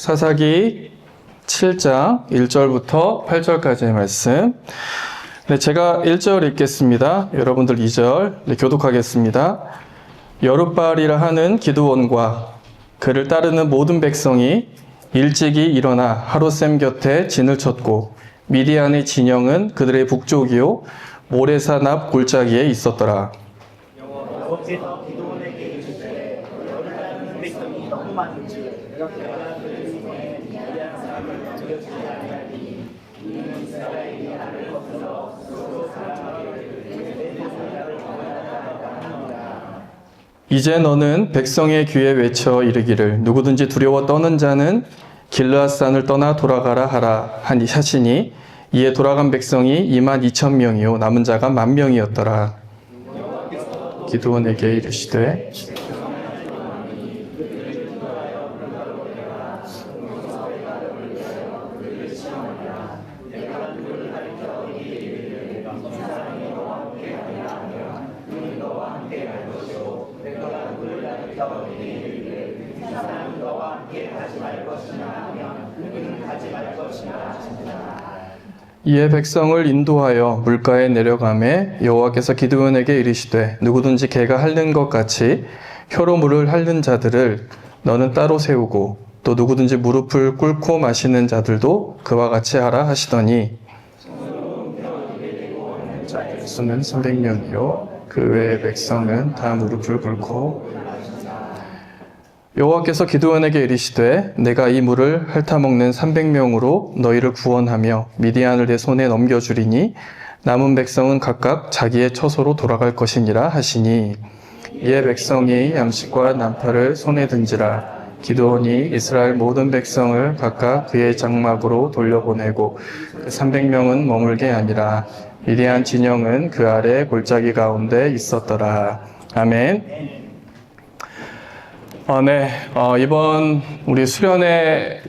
사사기 7장 1절부터 8절까지의 말씀. 네, 제가 1절 읽겠습니다. 여러분들 2절 교독하겠습니다. 여룻바알이라 하는 기드온과 그를 따르는 모든 백성이 일찍이 일어나 하룻샘 곁에 진을 쳤고 미디안의 진영은 그들의 북쪽이요 모레산 앞 골짜기에 있었더라. 여호와께서 기드온에게 이르시되 너를 따르는 백성이 너무 많은즉 내가 그들 중에 미디안 사람을 넘겨주지 아니하니 이는 이스라엘이 나를 거슬러 스스로 사람에게 내 대사를 범하였다 하노라. 이제 너는 백성의 귀에 외쳐 이르기를 누구든지 두려워 떠는 자는 길르앗산을 떠나 돌아가라 하시니 이에 돌아간 백성이 22,000명이요 남은 자가 10,000명이었더라. 기드온에게 이르시되 이에 백성을 인도하여 물가에 내려가매 여호와께서 기드온에게 이르시되 누구든지 개가 핥는 것 같이 혀로 물을 핥는 자들을 너는 따로 세우고 또 누구든지 무릎을 꿇고 마시는 자들도 그와 같이 하라 하시더니 자의 수는 300명이요 그 외의 백성은 다 무릎을 꿇고 여호와께서 기드온에게 이르시되 내가 이 물을 핥아먹는 300명으로 너희를 구원하며 미디안을 내 손에 넘겨주리니 남은 백성은 각각 자기의 처소로 돌아갈 것이니라 하시니 이에 백성이 양식과 나팔을 손에 든지라. 기드온이 이스라엘 모든 백성을 각각 그의 장막으로 돌려보내고 그 300명은 머물게 아니라 미디안 진영은 그 아래 골짜기 가운데 있었더라. 아멘. 이번 우리 수련회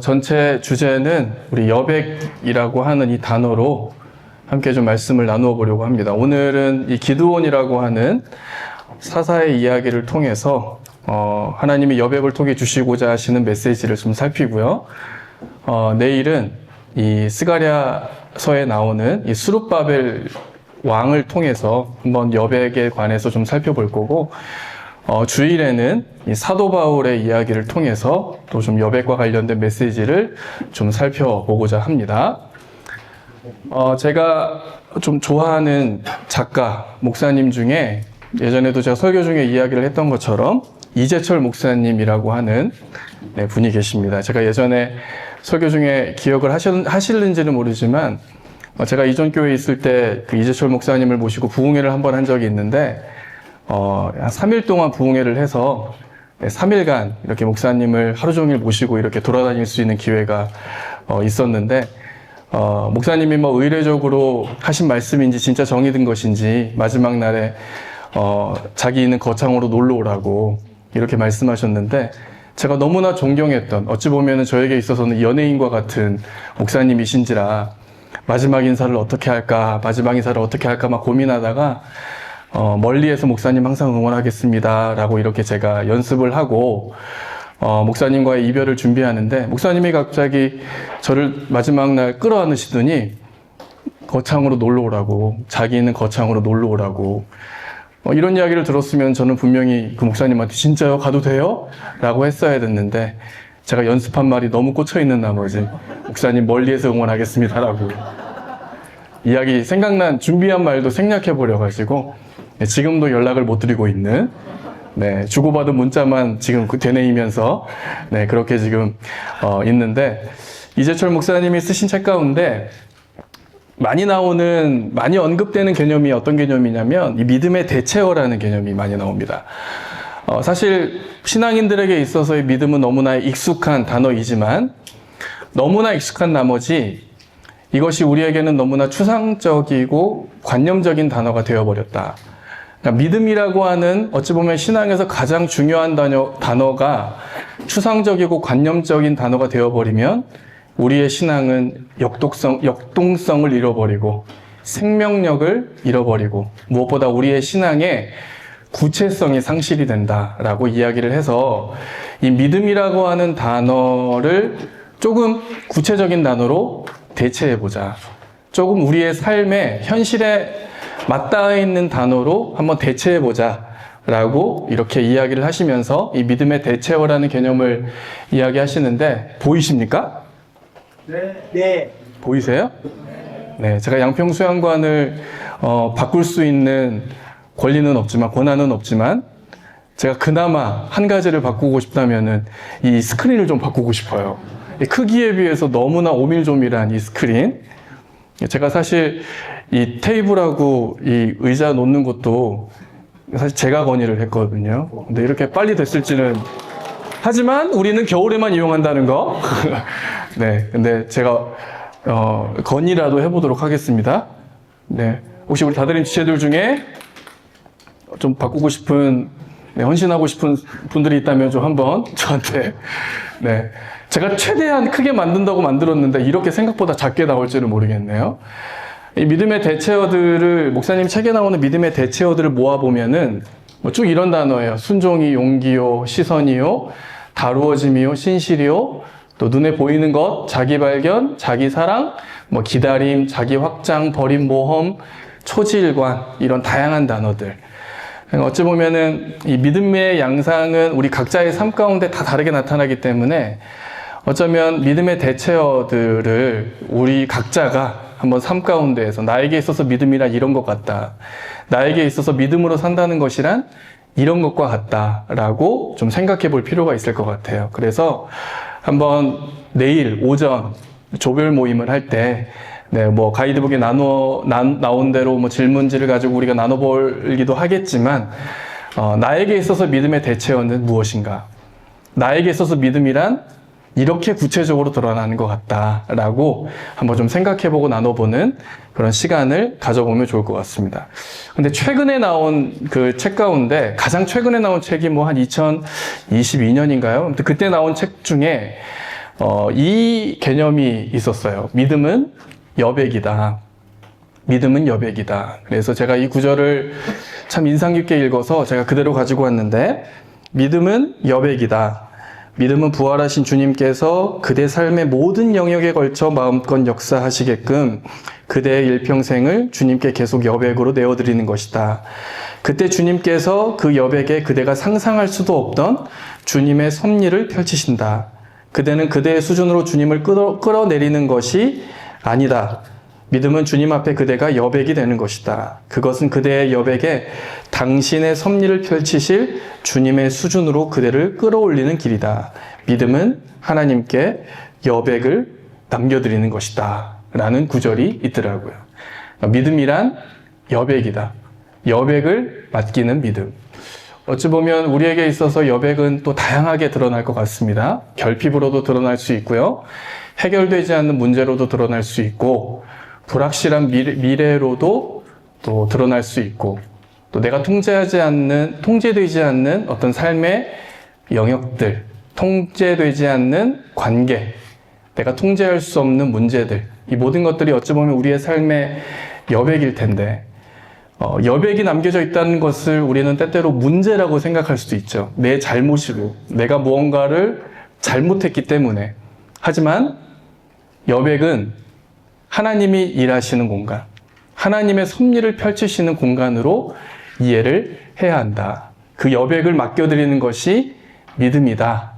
전체 주제는 우리 여백이라고 하는 이 단어로 함께 좀 말씀을 나누어 보려고 합니다. 오늘은 이 기드온이라고 하는 사사의 이야기를 통해서 하나님이 여백을 통해 주시고자 하시는 메시지를 좀 살피고요. 내일은 이 스가랴서에 나오는 이 스룹바벨 왕을 통해서 한번 여백에 관해서 좀 살펴볼 거고, 주일에는 이 사도 바울의 이야기를 통해서 또 좀 여백과 관련된 메시지를 좀 살펴보고자 합니다. 제가 좀 좋아하는 작가, 목사님 중에 예전에도 제가 설교 중에 이야기를 했던 것처럼 이재철 목사님이라고 하는 분이 계십니다. 제가 예전에 설교 중에 기억을 하실는지는 모르지만 제가 이전 교회에 있을 때 그 이재철 목사님을 모시고 부흥회를 한번 한 적이 있는데 한 3일 동안 부흥회를 해서 3일간 이렇게 목사님을 하루 종일 모시고 이렇게 돌아다닐 수 있는 기회가 있었는데 목사님이 뭐 의례적으로 하신 말씀인지 진짜 정이 든 것인지 마지막 날에 자기 있는 거창으로 놀러 오라고 이렇게 말씀하셨는데 제가 너무나 존경했던, 어찌 보면 저에게 있어서는 연예인과 같은 목사님이신지라 마지막 인사를 어떻게 할까 막 고민하다가 멀리에서 목사님 항상 응원하겠습니다 라고 이렇게 제가 연습을 하고 목사님과의 이별을 준비하는데 목사님이 갑자기 저를 마지막 날 끌어안으시더니 거창으로 놀러 오라고, 자기 있는 거창으로 놀러 오라고 이런 이야기를 들었으면 저는 분명히 그 목사님한테 진짜요? 가도 돼요? 라고 했어야 됐는데 제가 연습한 말이 너무 꽂혀 있는 나머지 목사님 멀리에서 응원하겠습니다 라고 이야기 준비한 말도 생략해 버려가지고 지금도 연락을 못 드리고 있는, 주고받은 문자만 지금 되뇌이면서, 그렇게 지금, 있는데, 이재철 목사님이 쓰신 책 가운데 많이 언급되는 개념이 어떤 개념이냐면, 이 믿음의 대체어라는 개념이 많이 나옵니다. 사실, 신앙인들에게 있어서의 믿음은 너무나 익숙한 단어이지만, 너무나 익숙한 나머지, 이것이 우리에게는 너무나 추상적이고 관념적인 단어가 되어버렸다. 그러니까 믿음이라고 하는 어찌 보면 신앙에서 가장 중요한 단어가 추상적이고 관념적인 단어가 되어버리면 우리의 신앙은 역동성을 잃어버리고 생명력을 잃어버리고 무엇보다 우리의 신앙에 구체성이 상실이 된다라고 이야기를 해서 이 믿음이라고 하는 단어를 조금 구체적인 단어로 대체해보자. 조금 우리의 삶의 현실에 맞닿아 있는 단어로 한번 대체해보자 라고 이렇게 이야기를 하시면서 이 믿음의 대체어라는 개념을 이야기하시는데 보이십니까? 네. 보이세요? 네, 제가 양평수양관을 바꿀 수 있는 권리는 없지만, 권한은 없지만, 제가 그나마 한 가지를 바꾸고 싶다면은 이 스크린을 좀 바꾸고 싶어요. 이 크기에 비해서 너무나 오밀조밀한 이 스크린. 제가 사실 이 테이블하고 이 의자 놓는 것도 사실 제가 건의를 했거든요. 근데 이렇게 빨리 됐을지는. 하지만 우리는 겨울에만 이용한다는 거. 네, 근데 제가 건의라도 해보도록 하겠습니다. 네, 혹시 우리 다드림 지체들 중에 좀 바꾸고 싶은, 네, 헌신하고 싶은 분들이 있다면 좀 한번 저한테, 네, 제가 최대한 크게 만든다고 만들었는데 이렇게 생각보다 작게 나올지는 모르겠네요. 이 믿음의 대체어들을, 목사님 책에 나오는 믿음의 대체어들을 모아보면은 뭐 쭉 이런 단어예요. 순종이 용기요, 시선이요, 다루어짐이요, 신실이요, 또 눈에 보이는 것, 자기 발견, 자기 사랑, 뭐 기다림, 자기 확장, 버림, 모험, 초지일관, 이런 다양한 단어들. 어찌 보면은 이 믿음의 양상은 우리 각자의 삶 가운데 다 다르게 나타나기 때문에 어쩌면 믿음의 대체어들을 우리 각자가 한번 삶 가운데에서 나에게 있어서 믿음이란 이런 것 같다. 나에게 있어서 믿음으로 산다는 것이란 이런 것과 같다라고 좀 생각해 볼 필요가 있을 것 같아요. 그래서 한번 내일 오전 조별 모임을 할 때, 네, 뭐 가이드북에 나온 대로 뭐 질문지를 가지고 우리가 나눠보기도 하겠지만, 나에게 있어서 믿음의 대체어는 무엇인가? 나에게 있어서 믿음이란 이렇게 구체적으로 드러나는 것 같다라고 한번 좀 생각해보고 나눠보는 그런 시간을 가져보면 좋을 것 같습니다. 근데 최근에 나온 그 책 가운데 가장 최근에 나온 책이 뭐 한 2022년인가요? 아무튼 그때 나온 책 중에 이 개념이 있었어요. 믿음은 여백이다. 믿음은 여백이다. 그래서 제가 이 구절을 참 인상 깊게 읽어서 제가 그대로 가지고 왔는데, 믿음은 여백이다. 믿음은 부활하신 주님께서 그대 삶의 모든 영역에 걸쳐 마음껏 역사하시게끔 그대의 일평생을 주님께 계속 여백으로 내어드리는 것이다. 그때 주님께서 그 여백에 그대가 상상할 수도 없던 주님의 섭리를 펼치신다. 그대는 그대의 수준으로 주님을 끌어내리는 것이 아니다. 믿음은 주님 앞에 그대가 여백이 되는 것이다. 그것은 그대의 여백에 당신의 섭리를 펼치실 주님의 수준으로 그대를 끌어올리는 길이다. 믿음은 하나님께 여백을 남겨드리는 것이다. 라는 구절이 있더라고요. 믿음이란 여백이다. 여백을 맡기는 믿음. 어찌 보면 우리에게 있어서 여백은 또 다양하게 드러날 것 같습니다. 결핍으로도 드러날 수 있고요. 해결되지 않는 문제로도 드러날 수 있고, 불확실한 미래로도 또 드러날 수 있고, 또 내가 통제되지 않는 어떤 삶의 영역들, 통제되지 않는 관계, 내가 통제할 수 없는 문제들, 이 모든 것들이 어찌 보면 우리의 삶의 여백일 텐데, 여백이 남겨져 있다는 것을 우리는 때때로 문제라고 생각할 수도 있죠. 내 잘못이고, 내가 무언가를 잘못했기 때문에. 하지만 여백은 하나님이 일하시는 공간, 하나님의 섭리를 펼치시는 공간으로 이해를 해야 한다. 그 여백을 맡겨드리는 것이 믿음이다.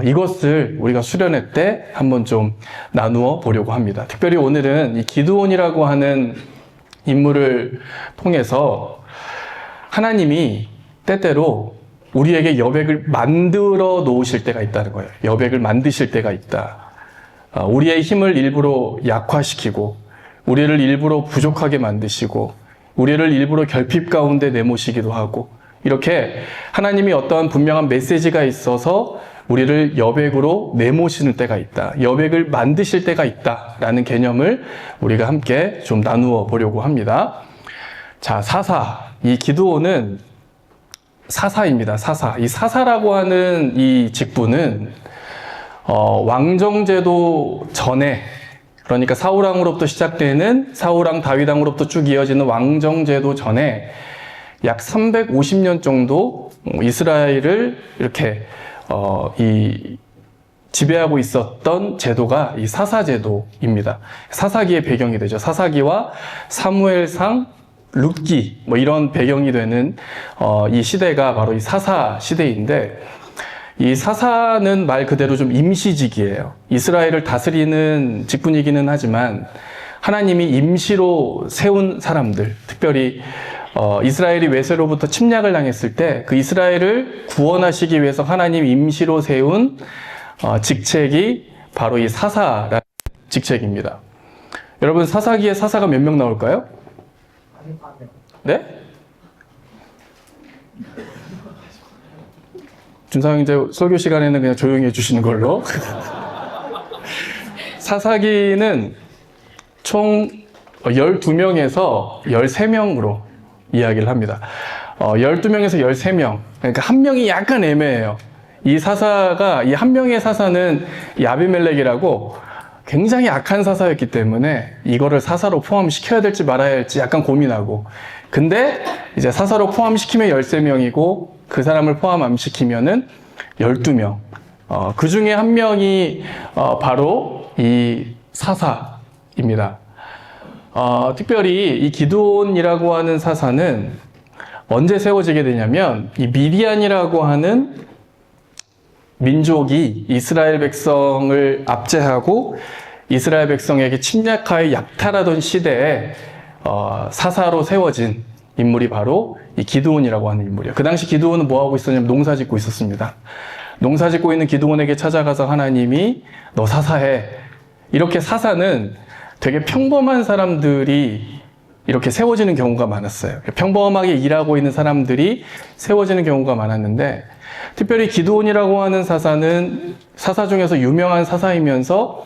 이것을 우리가 수련회 때 한번 좀 나누어 보려고 합니다. 특별히 오늘은 이 기드온이라고 하는 인물을 통해서 하나님이 때때로 우리에게 여백을 만들어 놓으실 때가 있다는 거예요. 여백을 만드실 때가 있다. 우리의 힘을 일부러 약화시키고, 우리를 일부러 부족하게 만드시고, 우리를 일부러 결핍 가운데 내모시기도 하고, 이렇게 하나님이 어떠한 분명한 메시지가 있어서 우리를 여백으로 내모시는 때가 있다. 여백을 만드실 때가 있다라는 개념을 우리가 함께 좀 나누어 보려고 합니다. 자, 사사. 이 기드온은 사사입니다. 사사. 이 사사라고 하는 이 직분은 왕정제도 전에, 그러니까 사울왕으로부터 시작되는 사울왕 다윗왕으로부터 쭉 이어지는 왕정제도 전에 약 350년 정도 이스라엘을 이렇게 지배하고 있었던 제도가 이 사사제도입니다. 사사기의 배경이 되죠. 사사기와 사무엘상, 룻기 뭐 이런 배경이 되는 이 시대가 바로 이 사사 시대인데, 이 사사는 말 그대로 좀 임시직이에요. 이스라엘을 다스리는 직분이기는 하지만 하나님이 임시로 세운 사람들, 특별히 이스라엘이 외세로부터 침략을 당했을 때 그 이스라엘을 구원하시기 위해서 하나님이 임시로 세운 직책이 바로 이 사사라는 직책입니다. 여러분, 사사기에 사사가 몇 명 나올까요? 네? 준상 형제 설교 시간에는 그냥 조용히 해주시는 걸로. 사사기는 총 12명에서 13명으로 이야기를 합니다. 12명에서 13명. 그러니까 한 명이 약간 애매해요. 이 한 명의 사사는 이 아비멜렉이라고 굉장히 악한 사사였기 때문에 이거를 사사로 포함시켜야 될지 말아야 할지 약간 고민하고, 근데 이제 사사로 포함시키면 13명이고 그 사람을 포함 안 시키면은 12명. 그 중에 한 명이 바로 이 사사입니다. 특별히 이 기드온이라고 하는 사사는 언제 세워지게 되냐면, 이 미디안이라고 하는 민족이 이스라엘 백성을 압제하고 이스라엘 백성에게 침략하여 약탈하던 시대에 사사로 세워진 인물이 바로 이 기드온이라고 하는 인물이에요. 그 당시 기드온은 뭐 하고 있었냐면 농사 짓고 있었습니다. 농사 짓고 있는 기드온에게 찾아가서 하나님이 너 사사해. 이렇게 사사는 되게 평범한 사람들이 이렇게 세워지는 경우가 많았어요. 평범하게 일하고 있는 사람들이 세워지는 경우가 많았는데, 특별히 기드온이라고 하는 사사는 사사 중에서 유명한 사사이면서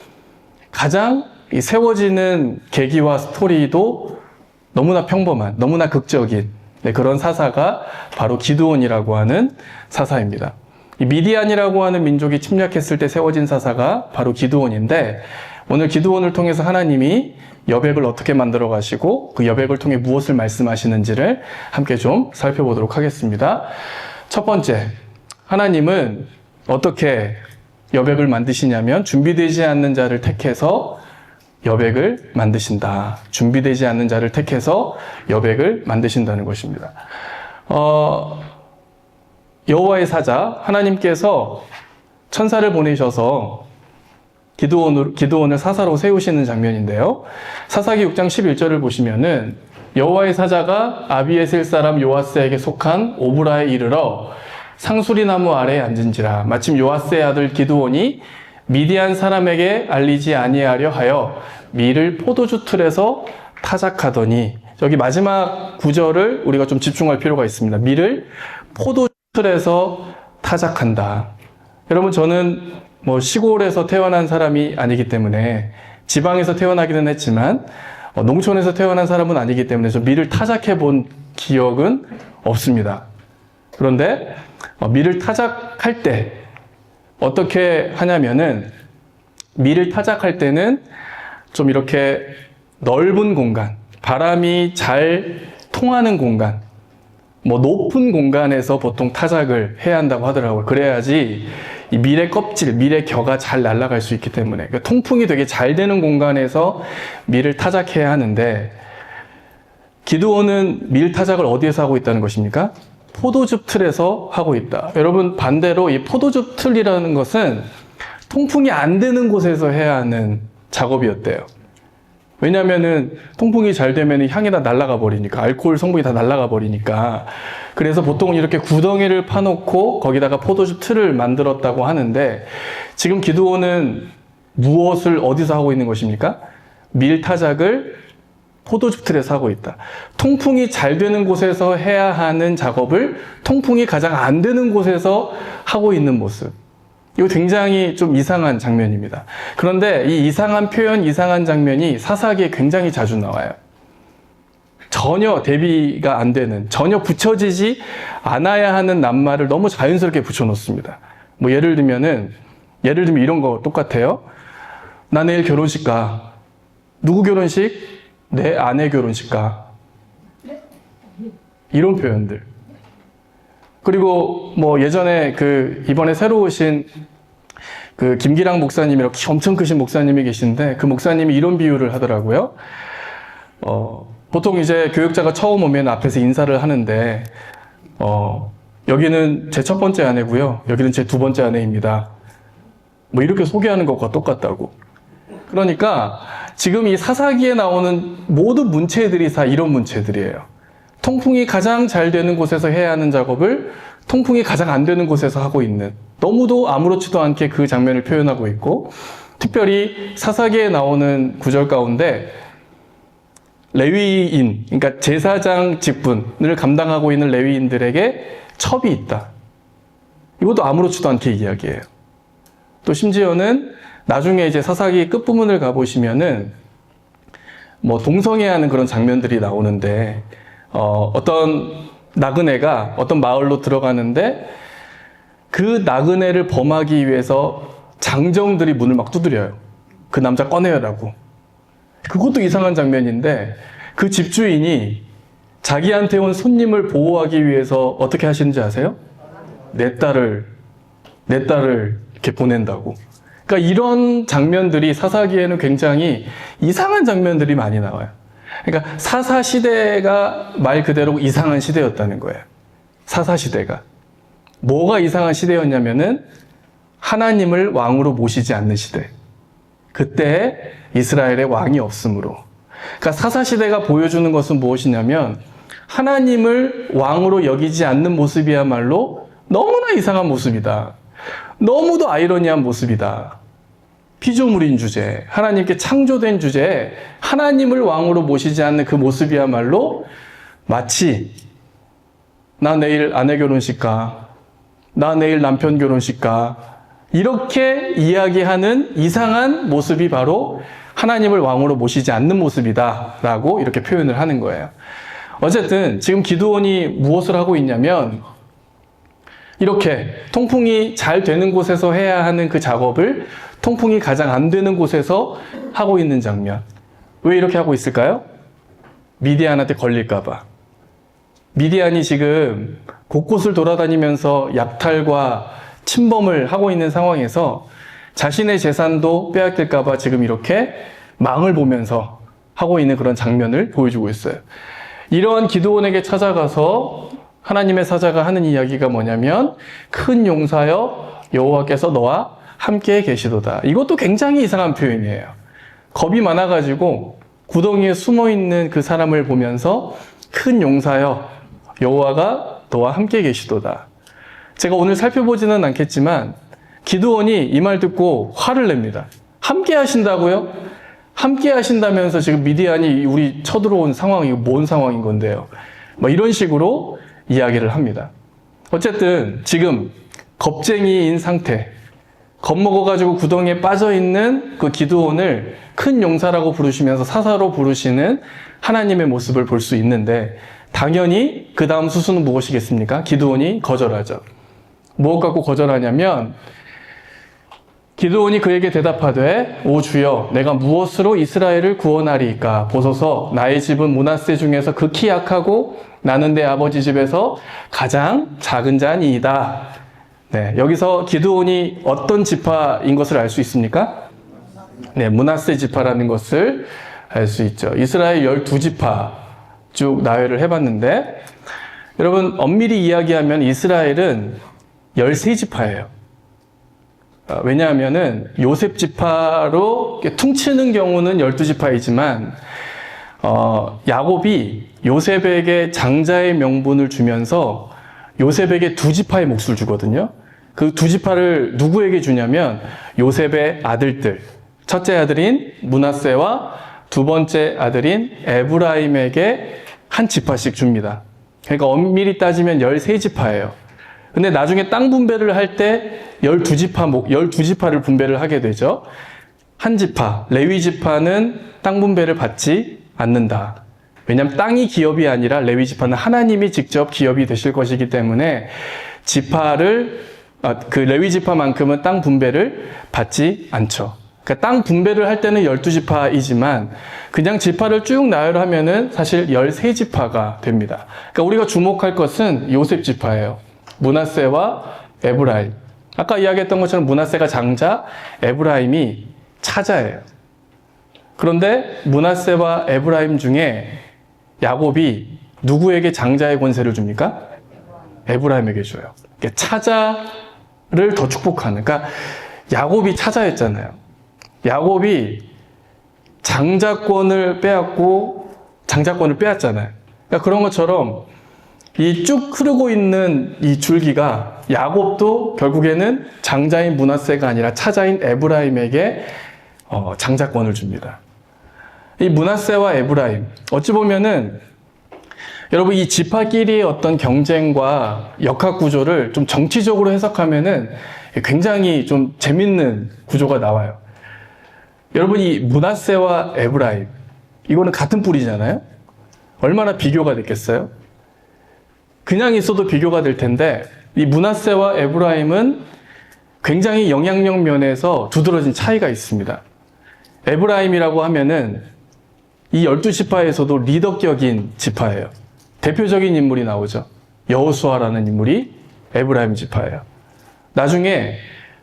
가장 이 세워지는 계기와 스토리도 너무나 평범한, 너무나 극적인 그런 사사가 바로 기드온이라고 하는 사사입니다. 이 미디안이라고 하는 민족이 침략했을 때 세워진 사사가 바로 기드온인데, 오늘 기드온을 통해서 하나님이 여백을 어떻게 만들어 가시고 그 여백을 통해 무엇을 말씀하시는지를 함께 좀 살펴보도록 하겠습니다. 첫 번째, 하나님은 어떻게 여백을 만드시냐면 준비되지 않는 자를 택해서 여백을 만드신다. 준비되지 않는 자를 택해서 여백을 만드신다는 것입니다. 여호와의 사자, 하나님께서 천사를 보내셔서 기드온을 사사로 세우시는 장면인데요. 사사기 6장 11절을 보시면은 여호와의 사자가 아비에셀 사람 요아스에게 속한 오브라에 이르러 상수리 나무 아래에 앉은지라. 마침 요아스의 아들 기드온이 미디안 사람에게 알리지 아니하려 하여 밀을 포도주 틀에서 타작하더니, 여기 마지막 구절을 우리가 좀 집중할 필요가 있습니다. 밀을 포도주 틀에서 타작한다. 여러분, 저는 시골에서 태어난 사람이 아니기 때문에, 지방에서 태어나기는 했지만 농촌에서 태어난 사람은 아니기 때문에 저 밀을 타작해 본 기억은 없습니다. 그런데 밀을 타작할 때 어떻게 하냐면은, 밀을 타작할 때는 좀 이렇게 넓은 공간, 바람이 잘 통하는 공간, 높은 공간에서 보통 타작을 해야 한다고 하더라고요. 그래야지 이 밀의 껍질, 밀의 겨가 잘 날아갈 수 있기 때문에. 그러니까 통풍이 되게 잘 되는 공간에서 밀을 타작해야 하는데, 기드온은 밀 타작을 어디에서 하고 있다는 것입니까? 포도즙 틀에서 하고 있다. 여러분, 반대로 이 포도즙 틀이라는 것은 통풍이 안 되는 곳에서 해야 하는 작업이었대요. 왜냐면은 통풍이 잘 되면 향이 다 날아가 버리니까, 알코올 성분이 다 날아가 버리니까. 그래서 보통 이렇게 구덩이를 파놓고 거기다가 포도즙 틀을 만들었다고 하는데, 지금 기드온은 무엇을 어디서 하고 있는 것입니까? 밀 타작을 포도즙 틀에서 하고 있다. 통풍이 잘 되는 곳에서 해야 하는 작업을 통풍이 가장 안 되는 곳에서 하고 있는 모습. 이거 굉장히 좀 이상한 장면입니다. 그런데 이 이상한 표현, 이상한 장면이 사사기에 굉장히 자주 나와요. 전혀 대비가 안 되는, 전혀 붙여지지 않아야 하는 낱말을 너무 자연스럽게 붙여놓습니다. 예를 들면 이런 거 똑같아요. 나 내일 결혼식 가. 누구 결혼식? 내 아내 결혼식 가. 이런 표현들. 그리고 뭐 예전에 이번에 새로 오신 김기랑 목사님이라고 엄청 크신 목사님이 계신데 그 목사님이 이런 비유를 하더라고요. 보통 이제 교육자가 처음 오면 앞에서 인사를 하는데, 여기는 제 첫 번째 아내고요. 여기는 제 두 번째 아내입니다. 뭐 이렇게 소개하는 것과 똑같다고. 그러니까 지금 이 사사기에 나오는 모든 문체들이 다 이런 문체들이에요. 통풍이 가장 잘 되는 곳에서 해야 하는 작업을 통풍이 가장 안 되는 곳에서 하고 있는, 너무도 아무렇지도 않게 그 장면을 표현하고 있고, 특별히 사사기에 나오는 구절 가운데 레위인, 그러니까 제사장 직분을 감당하고 있는 레위인들에게 첩이 있다. 이것도 아무렇지도 않게 이야기해요. 또 심지어는 나중에 이제 사사기 끝부분을 가보시면은 뭐 동성애하는 그런 장면들이 나오는데, 어떤 나그네가 어떤 마을로 들어가는데 그 나그네를 범하기 위해서 장정들이 문을 막 두드려요. 그 남자 꺼내라고. 그것도 이상한 장면인데 그 집주인이 자기한테 온 손님을 보호하기 위해서 어떻게 하시는지 아세요? 내 딸을 이렇게 보낸다고. 그러니까 이런 장면들이 사사기에는 굉장히 이상한 장면들이 많이 나와요. 그러니까 사사시대가 말 그대로 이상한 시대였다는 거예요. 사사시대가. 뭐가 이상한 시대였냐면은 하나님을 왕으로 모시지 않는 시대. 그때 이스라엘의 왕이 없으므로. 그러니까 사사시대가 보여주는 것은 무엇이냐면 하나님을 왕으로 여기지 않는 모습이야말로 너무나 이상한 모습이다. 너무도 아이러니한 모습이다. 피조물인 주제, 하나님께 창조된 주제에 하나님을 왕으로 모시지 않는 그 모습이야말로 마치 나 내일 아내 결혼식 가, 나 내일 남편 결혼식 가, 이렇게 이야기하는 이상한 모습이 바로 하나님을 왕으로 모시지 않는 모습이다 라고 이렇게 표현을 하는 거예요. 어쨌든 지금 기드온이 무엇을 하고 있냐면 이렇게 통풍이 잘 되는 곳에서 해야 하는 그 작업을 통풍이 가장 안 되는 곳에서 하고 있는 장면. 왜 이렇게 하고 있을까요? 미디안한테 걸릴까봐. 미디안이 지금 곳곳을 돌아다니면서 약탈과 침범을 하고 있는 상황에서 자신의 재산도 빼앗길까봐 지금 이렇게 망을 보면서 하고 있는 그런 장면을 보여주고 있어요. 이러한 기드온에게 찾아가서 하나님의 사자가 하는 이야기가 뭐냐면 큰 용사여 여호와께서 너와 함께 계시도다. 이것도 굉장히 이상한 표현이에요. 겁이 많아가지고 구덩이에 숨어있는 그 사람을 보면서 큰 용사여 여호와가 너와 함께 계시도다. 제가 오늘 살펴보지는 않겠지만 기드온이 이 말 듣고 화를 냅니다. 함께 하신다고요? 함께 하신다면서 지금 미디안이 우리 쳐들어온 상황이 뭔 상황인 건데요. 뭐 이런 식으로 이야기를 합니다. 어쨌든 지금 겁쟁이인 상태, 겁먹어가지고 구덩이에 빠져있는 그 기드온을 큰 용사라고 부르시면서 사사로 부르시는 하나님의 모습을 볼 수 있는데, 당연히 그 다음 수순은 무엇이겠습니까? 기드온이 거절하죠. 무엇 갖고 거절하냐면 기드온이 그에게 대답하되 오 주여 내가 무엇으로 이스라엘을 구원하리이까? 보소서 나의 집은 므낫세 중에서 극히 약하고 나는 내 아버지 집에서 가장 작은 자니이다. 네, 여기서 기드온이 어떤 지파인 것을 알 수 있습니까? 네, 므낫세 지파라는 것을 알 수 있죠. 이스라엘 12지파 쭉 나열을 해봤는데, 여러분 엄밀히 이야기하면 이스라엘은 13지파예요. 왜냐하면은 요셉 지파로 퉁치는 경우는 12지파이지만 야곱이 요셉에게 장자의 명분을 주면서 요셉에게 2지파의 몫을 주거든요. 그 2지파를 누구에게 주냐면 요셉의 아들들, 첫째 아들인 므낫세와 두 번째 아들인 에브라임에게 한 지파씩 줍니다. 그러니까 엄밀히 따지면 13지파예요. 근데 나중에 땅 분배를 할 때 12지파를 분배를 하게 되죠. 한 지파, 레위 지파는 땅 분배를 받지 않는다. 왜냐하면 땅이 기업이 아니라 레위 지파는 하나님이 직접 기업이 되실 것이기 때문에 그 레위 지파만큼은 땅 분배를 받지 않죠. 그러니까 땅 분배를 할 때는 12지파이지만 그냥 지파를 쭉 나열하면은 사실 13지파가 됩니다. 그러니까 우리가 주목할 것은 요셉 지파예요. 므낫세와 에브라임. 아까 이야기했던 것처럼 므낫세가 장자, 에브라임이 차자예요. 그런데 므낫세와 에브라임 중에 야곱이 누구에게 장자의 권세를 줍니까? 에브라임에게 줘요. 그러니까 차자를 더 축복하는. 그러니까 야곱이 차자였잖아요. 야곱이 장자권을 빼앗고 장자권을 빼앗잖아요. 그러니까 그런 것처럼 이 쭉 흐르고 있는 이 줄기가 야곱도 결국에는 장자인 므낫세가 아니라 차자인 에브라임에게 장자권을 줍니다. 이 므낫세와 에브라임, 어찌 보면은 여러분 이 지파끼리의 어떤 경쟁과 역학 구조를 좀 정치적으로 해석하면은 굉장히 좀 재밌는 구조가 나와요. 여러분 이 므낫세와 에브라임, 이거는 같은 뿌리잖아요. 얼마나 비교가 됐겠어요? 그냥 있어도 비교가 될 텐데 이 므낫세와 에브라임은 굉장히 영향력 면에서 두드러진 차이가 있습니다. 에브라임이라고 하면은 이 12지파에서도 리더격인 지파예요. 대표적인 인물이 나오죠. 여호수아라는 인물이 에브라임 지파예요. 나중에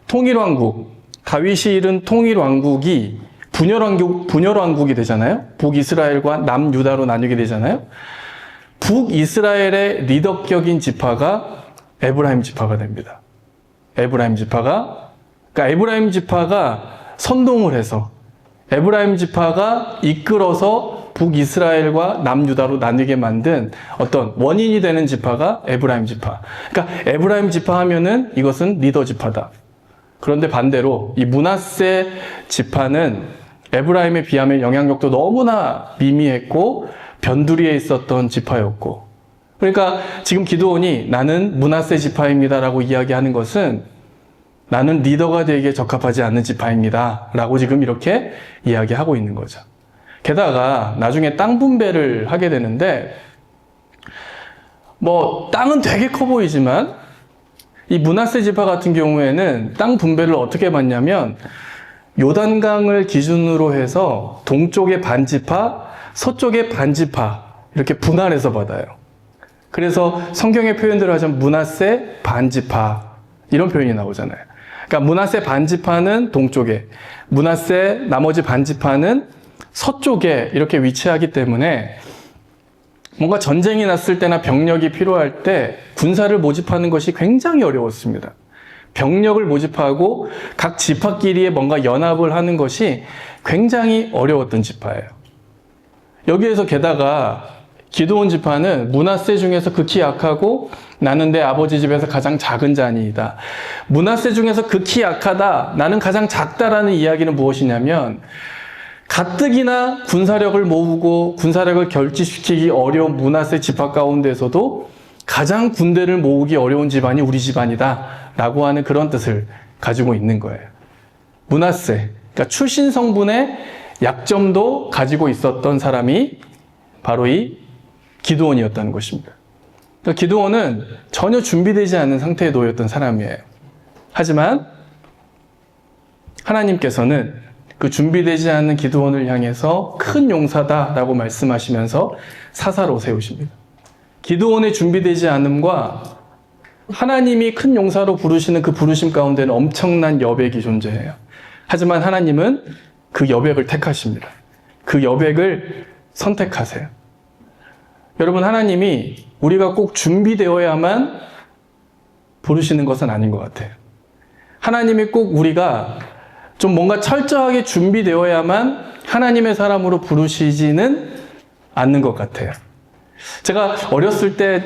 통일왕국, 다윗이 이룬 통일왕국이 분열왕국이 되잖아요. 북이스라엘과 남유다로 나뉘게 되잖아요. 북이스라엘의 리더격인 지파가 에브라임 지파가 됩니다. 에브라임 지파가 선동을 해서 에브라임 지파가 이끌어서 북이스라엘과 남유다로 나뉘게 만든 어떤 원인이 되는 지파가 에브라임 지파. 그러니까 에브라임 지파 하면은 이것은 리더 지파다. 그런데 반대로 이 므낫세 지파는 에브라임에 비하면 영향력도 너무나 미미했고 변두리에 있었던 지파였고, 그러니까 지금 기드온이 나는 므낫세 지파입니다라고 이야기하는 것은 나는 리더가 되기에 적합하지 않는 지파입니다 라고 지금 이렇게 이야기하고 있는 거죠. 게다가 나중에 땅 분배를 하게 되는데 땅은 되게 커 보이지만 이 므낫세 지파 같은 경우에는 땅 분배를 어떻게 받냐면 요단강을 기준으로 해서 동쪽의 반지파, 서쪽의 반지파 이렇게 분할해서 받아요. 그래서 성경의 표현대로 하자면 므낫세 반지파 이런 표현이 나오잖아요. 그러니까 므낫세 반지파는 동쪽에, 므낫세 나머지 반지파는 서쪽에 이렇게 위치하기 때문에 뭔가 전쟁이 났을 때나 병력이 필요할 때 군사를 모집하는 것이 굉장히 어려웠습니다. 병력을 모집하고 각 지파끼리에 뭔가 연합을 하는 것이 굉장히 어려웠던 지파예요. 여기에서 게다가 기드온 지파는 므낫세 중에서 극히 약하고 나는 내 아버지 집에서 가장 작은 자니이다. 므낫세 중에서 극히 약하다, 나는 가장 작다라는 이야기는 무엇이냐면 가뜩이나 군사력을 모으고 군사력을 결집시키기 어려운 므낫세 지파 가운데서도 가장 군대를 모으기 어려운 집안이 우리 집안이다 라고 하는 그런 뜻을 가지고 있는 거예요. 므낫세, 그러니까 출신 성분의 약점도 가지고 있었던 사람이 바로 이 기드온이었다는 것입니다. 그러니까 기드온은 전혀 준비되지 않은 상태에 놓였던 사람이에요. 하지만 하나님께서는 그 준비되지 않은 기드온을 향해서 큰 용사다라고 말씀하시면서 사사로 세우십니다. 기드온의 준비되지 않음과 하나님이 큰 용사로 부르시는 그 부르심 가운데는 엄청난 여백이 존재해요. 하지만 하나님은 그 여백을 택하십니다. 그 여백을 선택하세요. 여러분, 하나님이 우리가 꼭 준비되어야만 부르시는 것은 아닌 것 같아요. 하나님이 꼭 우리가 좀 뭔가 철저하게 준비되어야만 하나님의 사람으로 부르시지는 않는 것 같아요. 제가 어렸을 때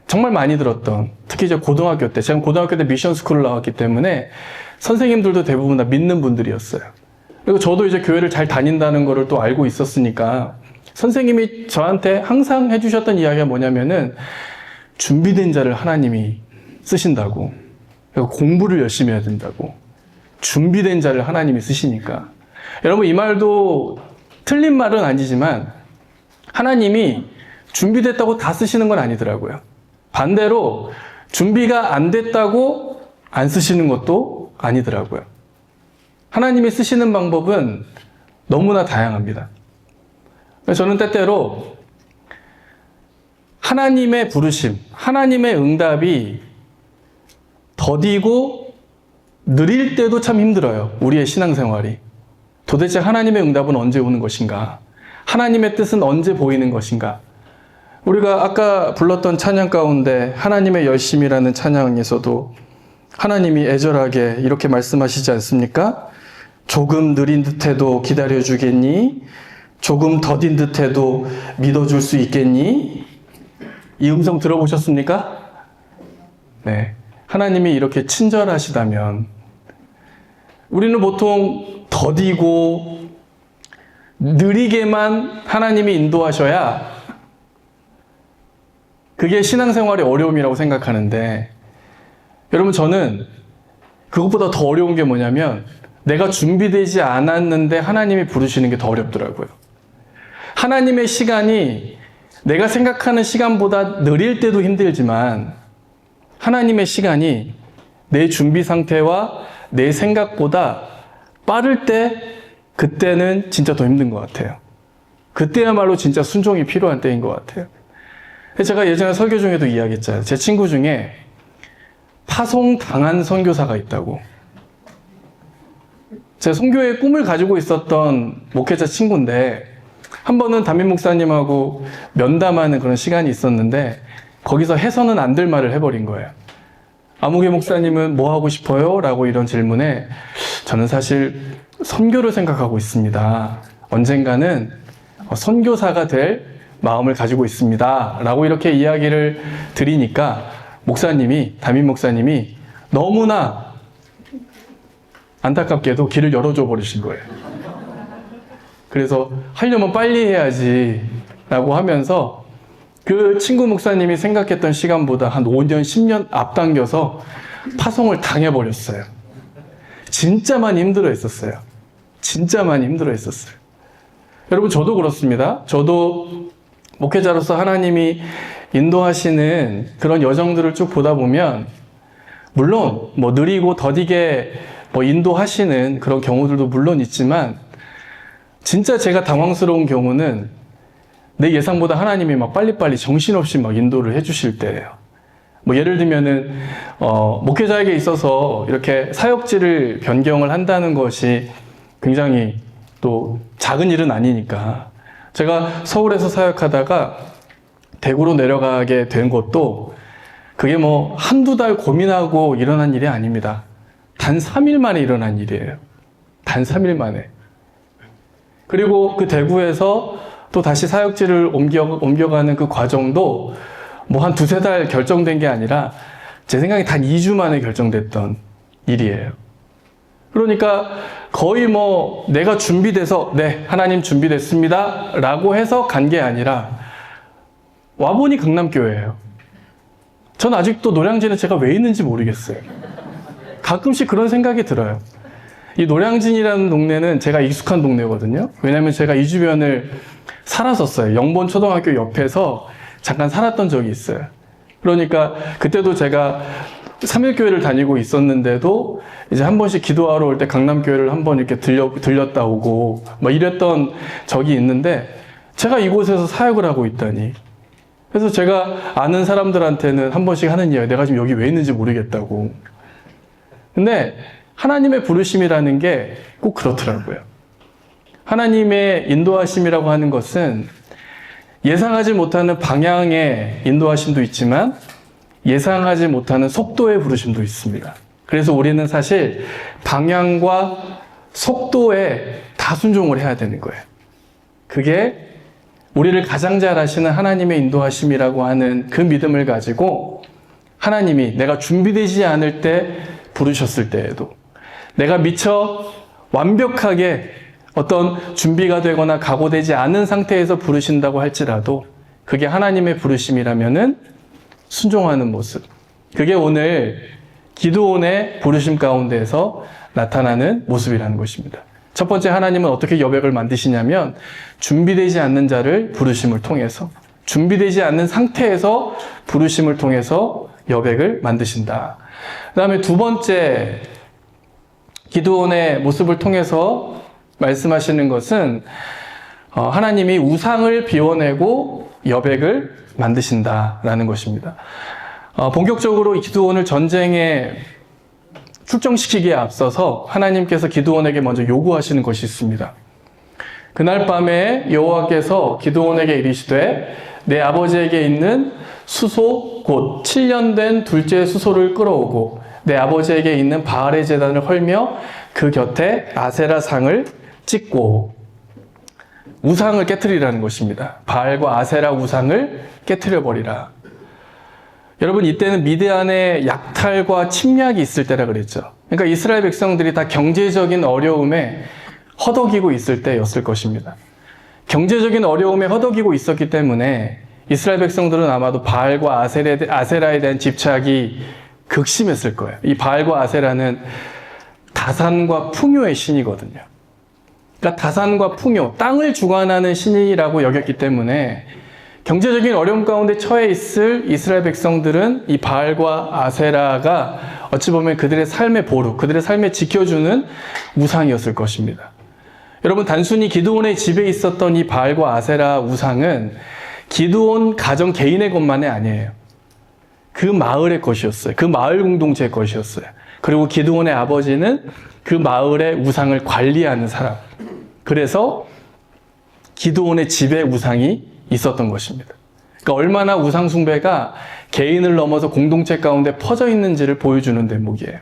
정말 많이 들었던, 특히 이제 고등학교 때, 제가 고등학교 때 미션 스쿨을 나왔기 때문에 선생님들도 대부분 다 믿는 분들이었어요. 그리고 저도 이제 교회를 잘 다닌다는 거를 또 알고 있었으니까 선생님이 저한테 항상 해주셨던 이야기가 뭐냐면은 준비된 자를 하나님이 쓰신다고, 그리고 공부를 열심히 해야 된다고, 준비된 자를 하나님이 쓰시니까. 여러분, 이 말도 틀린 말은 아니지만 하나님이 준비됐다고 다 쓰시는 건 아니더라고요. 반대로 준비가 안 됐다고 안 쓰시는 것도 아니더라고요. 하나님이 쓰시는 방법은 너무나 다양합니다. 저는 때때로 하나님의 부르심, 하나님의 응답이 더디고 느릴 때도 참 힘들어요. 우리의 신앙생활이. 도대체 하나님의 응답은 언제 오는 것인가? 하나님의 뜻은 언제 보이는 것인가? 우리가 아까 불렀던 찬양 가운데 하나님의 열심이라는 찬양에서도 하나님이 애절하게 이렇게 말씀하시지 않습니까? 조금 느린 듯해도 기다려주겠니? 조금 더딘 듯해도 믿어줄 수 있겠니? 이 음성 들어보셨습니까? 네. 하나님이 이렇게 친절하시다면 우리는 보통 더디고 느리게만 하나님이 인도하셔야 그게 신앙생활의 어려움이라고 생각하는데, 여러분, 저는 그것보다 더 어려운 게 뭐냐면 내가 준비되지 않았는데 하나님이 부르시는 게 더 어렵더라고요. 하나님의 시간이 내가 생각하는 시간보다 느릴 때도 힘들지만 하나님의 시간이 내 준비 상태와 내 생각보다 빠를 때, 그때는 진짜 더 힘든 것 같아요. 그때야말로 진짜 순종이 필요한 때인 것 같아요. 제가 예전에 설교 중에도 이야기했잖아요. 제 친구 중에 파송당한 선교사가 있다고. 제 선교의 꿈을 가지고 있었던 목회자 친구인데, 한 번은 담임 목사님하고 면담하는 그런 시간이 있었는데 거기서 해서는 안 될 말을 해버린 거예요. 아무개 목사님은 뭐 하고 싶어요? 라고 이런 질문에 저는 사실 선교를 생각하고 있습니다. 언젠가는 선교사가 될 마음을 가지고 있습니다. 라고 이렇게 이야기를 드리니까 담임 목사님이 너무나 안타깝게도 길을 열어줘 버리신 거예요. 그래서 하려면 빨리 해야지 라고 하면서 그 친구 목사님이 생각했던 시간보다 한 5년, 10년 앞당겨서 파송을 당해버렸어요. 진짜 많이 힘들어 했었어요. 진짜 많이 힘들어 했었어요. 여러분, 저도 그렇습니다. 저도 목회자로서 하나님이 인도하시는 그런 여정들을 쭉 보다 보면, 물론 뭐 느리고 더디게 뭐 인도하시는 그런 경우들도 물론 있지만, 진짜 제가 당황스러운 경우는 내 예상보다 하나님이 막 빨리빨리 정신없이 막 인도를 해주실 때예요. 뭐 예를 들면은 목회자에게 있어서 이렇게 사역지를 변경을 한다는 것이 굉장히 또 작은 일은 아니니까, 제가 서울에서 사역하다가 대구로 내려가게 된 것도 그게 뭐 한두 달 고민하고 일어난 일이 아닙니다. 단 3일 만에 일어난 일이에요. 단 3일 만에. 그리고 그 대구에서 또 다시 사역지를 옮겨가는 그 과정도 뭐 한 두세 달 결정된 게 아니라 제 생각에 단 2주 만에 결정됐던 일이에요. 그러니까 거의 뭐 내가 준비돼서 네, 하나님 준비됐습니다 라고 해서 간 게 아니라 와보니 강남교회예요. 전 아직도 노량진에 제가 왜 있는지 모르겠어요. 가끔씩 그런 생각이 들어요. 이 노량진이라는 동네는 제가 익숙한 동네거든요. 왜냐하면 제가 이 주변을 살았었어요. 영본초등학교 옆에서 잠깐 살았던 적이 있어요. 그러니까 그때도 제가 3일교회를 다니고 있었는데도 이제 한 번씩 기도하러 올 때 강남교회를 한번 이렇게 들렸다 오고 막 이랬던 적이 있는데, 제가 이곳에서 사역을 하고 있다니. 그래서 제가 아는 사람들한테는 한 번씩 하는 이야기, 내가 지금 여기 왜 있는지 모르겠다고. 근데 하나님의 부르심이라는 게 꼭 그렇더라고요. 하나님의 인도하심이라고 하는 것은 예상하지 못하는 방향의 인도하심도 있지만 예상하지 못하는 속도의 부르심도 있습니다. 그래서 우리는 사실 방향과 속도에 다 순종을 해야 되는 거예요. 그게 우리를 가장 잘 아시는 하나님의 인도하심이라고 하는 그 믿음을 가지고, 하나님이 내가 준비되지 않을 때 부르셨을 때에도, 내가 미처 완벽하게 어떤 준비가 되거나 각오되지 않은 상태에서 부르신다고 할지라도 그게 하나님의 부르심이라면은 순종하는 모습, 그게 오늘 기드온의 부르심 가운데에서 나타나는 모습이라는 것입니다. 첫 번째, 하나님은 어떻게 여백을 만드시냐면 준비되지 않는 자를 부르심을 통해서, 준비되지 않는 상태에서 부르심을 통해서 여백을 만드신다. 그 다음에 두 번째 기드온의 모습을 통해서 말씀하시는 것은 하나님이 우상을 비워내고 여백을 만드신다라는 것입니다. 본격적으로 기드온을 전쟁에 출정시키기에 앞서서 하나님께서 기드온에게 먼저 요구하시는 것이 있습니다. 그날 밤에 여호와께서 기드온에게 이르시되 내 아버지에게 있는 수소 곧 7년 된 둘째 수소를 끌어오고 내 아버지에게 있는 바알의 제단을 헐며 그 곁에 아세라 상을 찍고 우상을 깨트리라는 것입니다. 바알과 아세라 우상을 깨트려 버리라. 여러분, 이때는 미디안의 약탈과 침략이 있을 때라 그랬죠. 그러니까 이스라엘 백성들이 다 경제적인 어려움에 허덕이고 있을 때였을 것입니다. 경제적인 어려움에 허덕이고 있었기 때문에 이스라엘 백성들은 아마도 바알과 아세라에 대한 집착이 극심했을 거예요. 이 바알과 아세라는 다산과 풍요의 신이거든요. 그러니까 다산과 풍요, 땅을 주관하는 신이라고 여겼기 때문에 경제적인 어려움 가운데 처해 있을 이스라엘 백성들은 이 바알과 아세라가 어찌 보면 그들의 삶의 보루, 그들의 삶을 지켜주는 우상이었을 것입니다. 여러분, 단순히 기드온의 집에 있었던 이 바알과 아세라 우상은 기드온 가정 개인의 것만이 아니에요. 그 마을의 것이었어요. 그 마을 공동체의 것이었어요. 그리고 기드온의 아버지는 그 마을의 우상을 관리하는 사람. 그래서 기드온의 집에 우상이 있었던 것입니다. 그러니까 얼마나 우상 숭배가 개인을 넘어서 공동체 가운데 퍼져 있는지를 보여주는 대목이에요.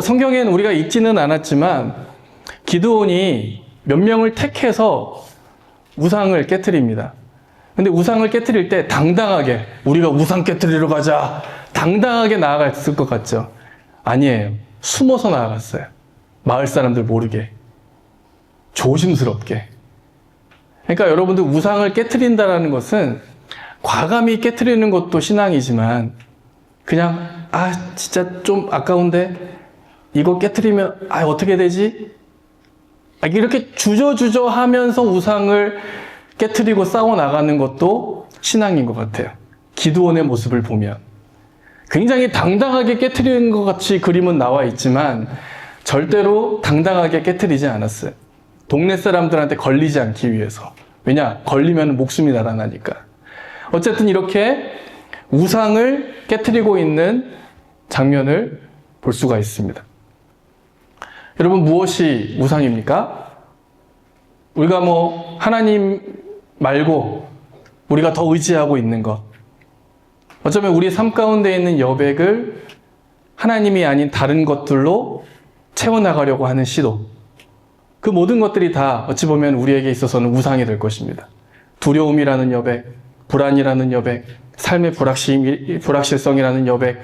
성경에는 우리가 읽지는 않았지만 기드온이 몇 명을 택해서 우상을 깨트립니다. 근데 우상을 깨트릴 때 당당하게 우리가 우상 깨트리러 가자, 당당하게 나아갔을 것 같죠? 아니에요. 숨어서 나아갔어요. 마을 사람들 모르게. 조심스럽게. 그러니까 여러분들, 우상을 깨트린다는 것은 과감히 깨트리는 것도 신앙이지만 그냥 진짜 좀 아까운데 이거 깨트리면 어떻게 되지? 이렇게 주저주저 하면서 우상을 깨트리고 싸워 나가는 것도 신앙인 것 같아요. 기드온의 모습을 보면 굉장히 당당하게 깨트리는 것 같이 그림은 나와 있지만 절대로 당당하게 깨트리지 않았어요. 동네 사람들한테 걸리지 않기 위해서. 왜냐? 걸리면 목숨이 날아나니까. 어쨌든 이렇게 우상을 깨트리고 있는 장면을 볼 수가 있습니다. 여러분, 무엇이 우상입니까? 우리가 하나님 말고 우리가 더 의지하고 있는 것. 어쩌면 우리 삶 가운데 있는 여백을 하나님이 아닌 다른 것들로 채워나가려고 하는 시도. 그 모든 것들이 다 어찌 보면 우리에게 있어서는 우상이 될 것입니다. 두려움이라는 여백, 불안이라는 여백, 삶의 불확실성이라는 여백,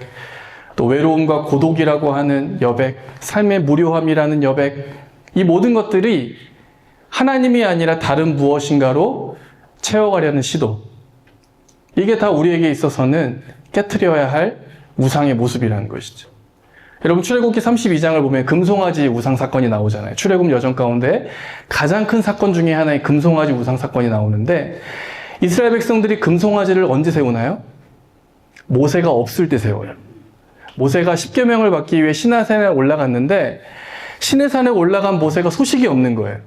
또 외로움과 고독이라고 하는 여백, 삶의 무료함이라는 여백, 이 모든 것들이 하나님이 아니라 다른 무엇인가로 채워가려는 시도. 이게 다 우리에게 있어서는 깨트려야 할 우상의 모습이라는 것이죠. 여러분, 출애굽기 32장을 보면 금송아지 우상 사건이 나오잖아요. 출애굽 여정 가운데 가장 큰 사건 중에 하나의 금송아지 우상 사건이 나오는데, 이스라엘 백성들이 금송아지를 언제 세우나요? 모세가 없을 때 세워요. 모세가 십계명을 받기 위해 시내산에 올라갔는데 시내산에 올라간 모세가 소식이 없는 거예요.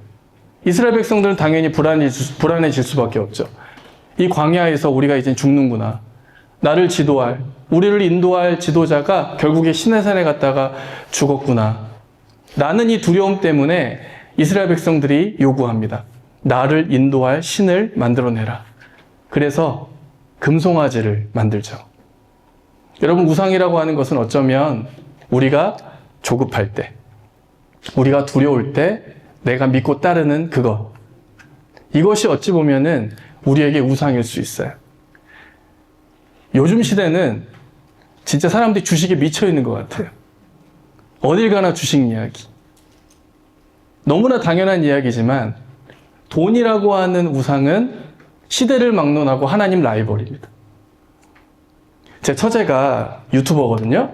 이스라엘 백성들은 당연히 불안해질 수밖에 없죠. 이 광야에서 우리가 이제 죽는구나. 나를 지도할, 우리를 인도할 지도자가 결국에 시내산에 갔다가 죽었구나. 나는 이 두려움 때문에 이스라엘 백성들이 요구합니다. 나를 인도할 신을 만들어내라. 그래서 금송아지를 만들죠. 여러분, 우상이라고 하는 것은 어쩌면 우리가 조급할 때, 우리가 두려울 때 내가 믿고 따르는 그것. 이것이 어찌 보면은 우리에게 우상일 수 있어요. 요즘 시대는 진짜 사람들이 주식에 미쳐 있는 것 같아요. 어딜 가나 주식 이야기. 너무나 당연한 이야기지만 돈이라고 하는 우상은 시대를 막론하고 하나님 라이벌입니다. 제 처제가 유튜버거든요.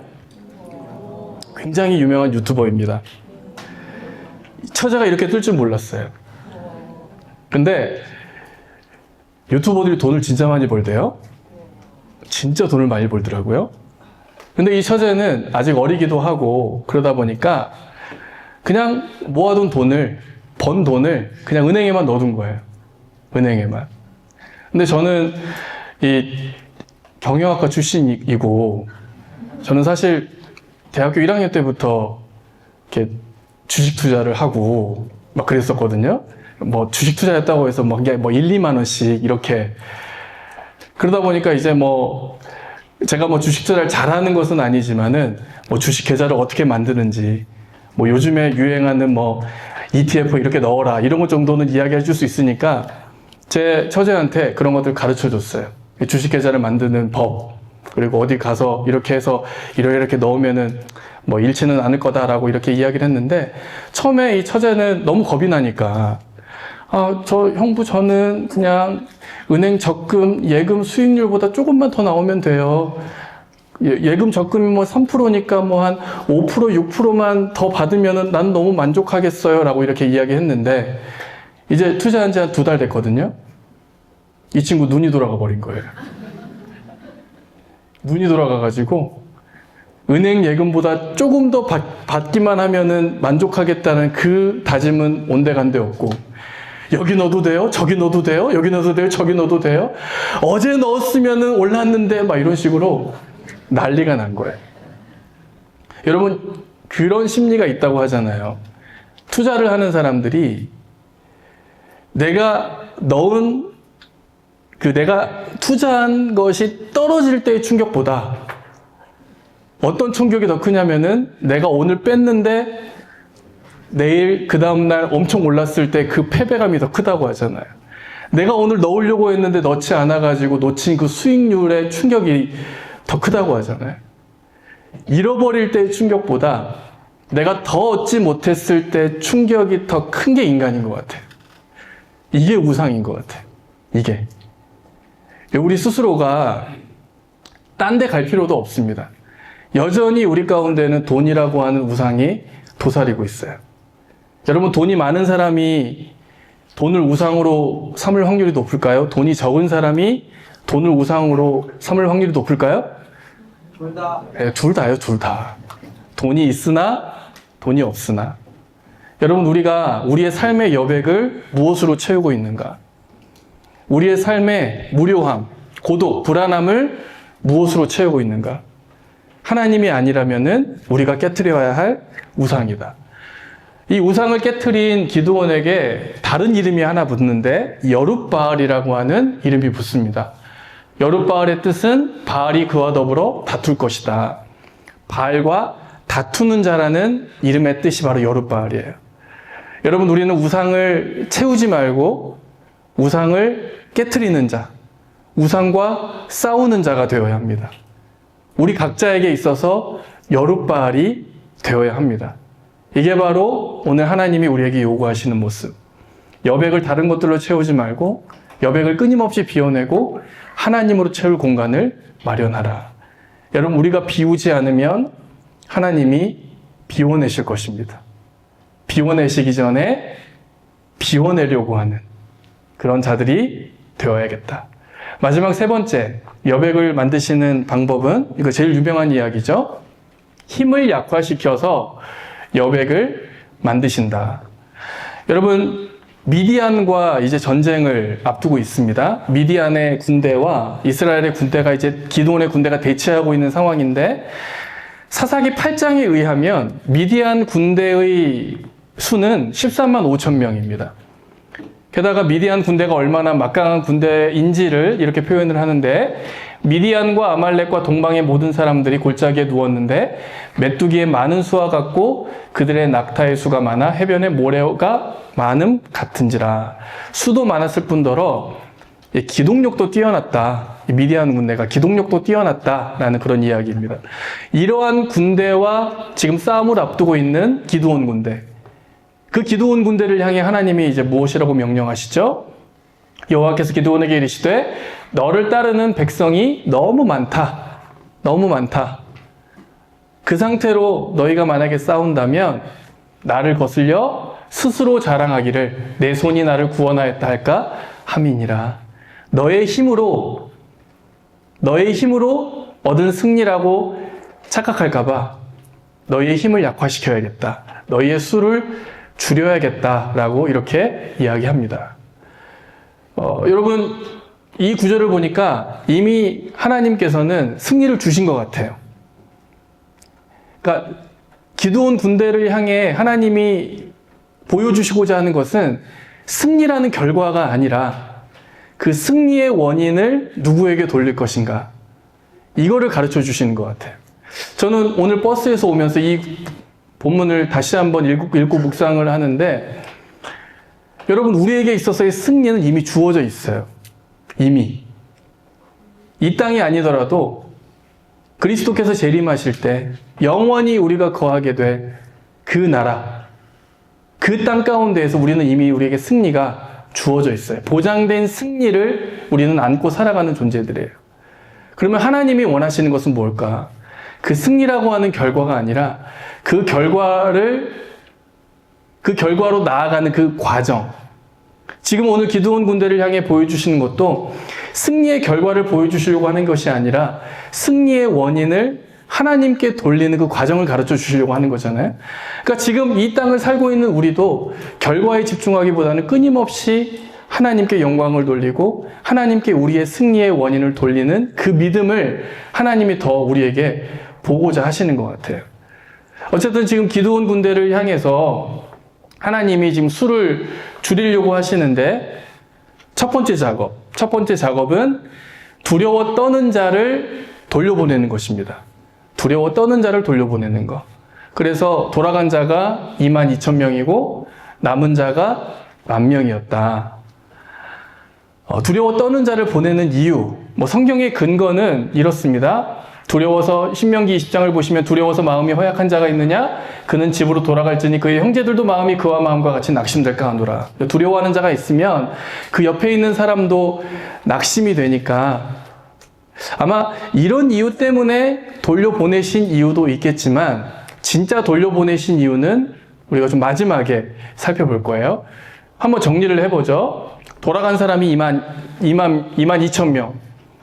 굉장히 유명한 유튜버입니다. 처제가 이렇게 뜰 줄 몰랐어요. 근데 유튜버들이 돈을 진짜 많이 벌대요. 진짜 돈을 많이 벌더라고요. 근데 이 처제는 아직 어리기도 하고 그러다 보니까 그냥 모아둔 돈을, 번 돈을 그냥 은행에만 넣어둔 거예요. 은행에만. 근데 저는 이 경영학과 출신이고, 저는 사실 대학교 1학년 때부터 이렇게 주식 투자를 하고 막 그랬었거든요. 뭐 주식 투자했다고 해서 뭐 1, 2만 원씩 이렇게. 그러다 보니까 이제 뭐 제가 뭐 주식 투자를 잘하는 것은 아니지만은 뭐 주식 계좌를 어떻게 만드는지, 뭐 요즘에 유행하는 뭐 ETF 이렇게 넣어라 이런 것 정도는 이야기해 줄 수 있으니까 제 처제한테 그런 것들 가르쳐 줬어요. 주식 계좌를 만드는 법, 그리고 어디 가서 이렇게 해서 이렇게 넣으면은 뭐 잃지는 않을 거다라고 이렇게 이야기를 했는데, 처음에 이 처제는 너무 겁이 나니까 형부 저는 그냥 은행 적금, 예금 수익률보다 조금만 더 나오면 돼요. 예금 적금이 뭐 3%니까 뭐 한 5%, 6%만 더 받으면은 난 너무 만족하겠어요. 라고 이렇게 이야기했는데, 이제 투자한 지 한 2달 됐거든요. 이 친구 눈이 돌아가 버린 거예요. 눈이 돌아가가지고, 은행 예금보다 조금 더 받기만 하면은 만족하겠다는 그 다짐은 온데간데 없고, 여기 넣어도 돼요? 저기 넣어도 돼요? 여기 넣어도 돼요? 저기 넣어도 돼요? 어제 넣었으면은 올랐는데 막 이런 식으로 난리가 난 거예요. 여러분, 그런 심리가 있다고 하잖아요. 투자를 하는 사람들이 내가 투자한 것이 떨어질 때의 충격보다 어떤 충격이 더 크냐면은 내가 오늘 뺐는데 내일 그 다음날 엄청 올랐을 때 그 패배감이 더 크다고 하잖아요. 내가 오늘 넣으려고 했는데 넣지 않아가지고 놓친 그 수익률의 충격이 더 크다고 하잖아요. 잃어버릴 때의 충격보다 내가 더 얻지 못했을 때 충격이 더 큰 게 인간인 것 같아요. 이게 우상인 것 같아요. 이게. 우리 스스로가 딴 데 갈 필요도 없습니다. 여전히 우리 가운데는 돈이라고 하는 우상이 도사리고 있어요. 여러분, 돈이 많은 사람이 돈을 우상으로 삼을 확률이 높을까요? 돈이 적은 사람이 돈을 우상으로 삼을 확률이 높을까요? 둘 다. 네, 둘 다요, 둘 다. 돈이 있으나 돈이 없으나. 여러분, 우리가 우리의 삶의 여백을 무엇으로 채우고 있는가? 우리의 삶의 무료함, 고독, 불안함을 무엇으로 채우고 있는가? 하나님이 아니라면은 우리가 깨트려야 할 우상이다. 이 우상을 깨트린 기드온에게 다른 이름이 하나 붙는데 여룻바알이라고 하는 이름이 붙습니다. 여룻바알의 뜻은 바알이 그와 더불어 다툴 것이다. 바알과 다투는 자라는 이름의 뜻이 바로 여룻바알이에요. 여러분, 우리는 우상을 채우지 말고 우상을 깨트리는 자, 우상과 싸우는 자가 되어야 합니다. 우리 각자에게 있어서 여룻바알이 되어야 합니다. 이게 바로 오늘 하나님이 우리에게 요구하시는 모습. 여백을 다른 것들로 채우지 말고 여백을 끊임없이 비워내고 하나님으로 채울 공간을 마련하라. 여러분, 우리가 비우지 않으면 하나님이 비워내실 것입니다. 비워내시기 전에 비워내려고 하는 그런 자들이 되어야겠다. 마지막 3번째, 여백을 만드시는 방법은, 이거 제일 유명한 이야기죠. 힘을 약화시켜서 여백을 만드신다. 여러분, 미디안과 이제 전쟁을 앞두고 있습니다. 미디안의 군대와 이스라엘의 군대가 이제 기드온의 군대가 대치하고 있는 상황인데, 사사기 8장에 의하면 미디안 군대의 수는 13만 5천 명입니다. 게다가 미디안 군대가 얼마나 막강한 군대인지를 이렇게 표현을 하는데, 미디안과 아말렉과 동방의 모든 사람들이 골짜기에 누웠는데 메뚜기의 많은 수와 같고 그들의 낙타의 수가 많아 해변의 모래가 많음 같은지라. 수도 많았을 뿐더러 기동력도 뛰어났다. 미디안 군대가 기동력도 뛰어났다라는 그런 이야기입니다. 이러한 군대와 지금 싸움을 앞두고 있는 기드온 군대, 그 기드온 군대를 향해 하나님이 이제 무엇이라고 명령하시죠? 여호와께서 기드온에게 이르시되 너를 따르는 백성이 너무 많다. 너무 많다. 그 상태로 너희가 만약에 싸운다면 나를 거슬려 스스로 자랑하기를 내 손이 나를 구원하였다 할까 함이니라. 너의 힘으로 얻은 승리라고 착각할까 봐 너희의 힘을 약화시켜야겠다. 너희의 수를 줄여야겠다라고 이렇게 이야기합니다. 여러분, 이 구절을 보니까 이미 하나님께서는 승리를 주신 것 같아요. 그러니까 기드온 군대를 향해 하나님이 보여주시고자 하는 것은 승리라는 결과가 아니라 그 승리의 원인을 누구에게 돌릴 것인가, 이거를 가르쳐 주시는 것 같아요. 저는 오늘 버스에서 오면서 이 본문을 다시 한번 읽고 묵상을 하는데, 여러분, 우리에게 있어서의 승리는 이미 주어져 있어요. 이미. 이 땅이 아니더라도 그리스도께서 재림하실 때 영원히 우리가 거하게 될 그 나라, 그 땅 가운데에서 우리는 이미 우리에게 승리가 주어져 있어요. 보장된 승리를 우리는 안고 살아가는 존재들이에요. 그러면 하나님이 원하시는 것은 뭘까? 그 승리라고 하는 결과가 아니라 그 결과로 나아가는 그 과정. 지금 오늘 기드온 군대를 향해 보여주시는 것도 승리의 결과를 보여주시려고 하는 것이 아니라 승리의 원인을 하나님께 돌리는 그 과정을 가르쳐 주시려고 하는 거잖아요. 그러니까 지금 이 땅을 살고 있는 우리도 결과에 집중하기보다는 끊임없이 하나님께 영광을 돌리고 하나님께 우리의 승리의 원인을 돌리는 그 믿음을 하나님이 더 우리에게 보고자 하시는 것 같아요. 어쨌든 지금 기드온 군대를 향해서 하나님이 지금 수를 줄이려고 하시는데, 첫 번째 작업은 두려워 떠는 자를 돌려보내는 것입니다. 두려워 떠는 자를 돌려보내는 것. 그래서 돌아간 자가 22,000명이고 남은 자가 10,000명이었다. 두려워 떠는 자를 보내는 이유, 성경의 근거는 이렇습니다. 두려워서, 신명기 20장을 보시면 두려워서 마음이 허약한 자가 있느냐? 그는 집으로 돌아갈지니 그의 형제들도 마음이 그와 마음과 같이 낙심될까 하노라. 두려워하는 자가 있으면 그 옆에 있는 사람도 낙심이 되니까, 아마 이런 이유 때문에 돌려보내신 이유도 있겠지만, 진짜 돌려보내신 이유는 우리가 좀 마지막에 살펴볼 거예요. 한번 정리를 해보죠. 돌아간 사람이 22,000명,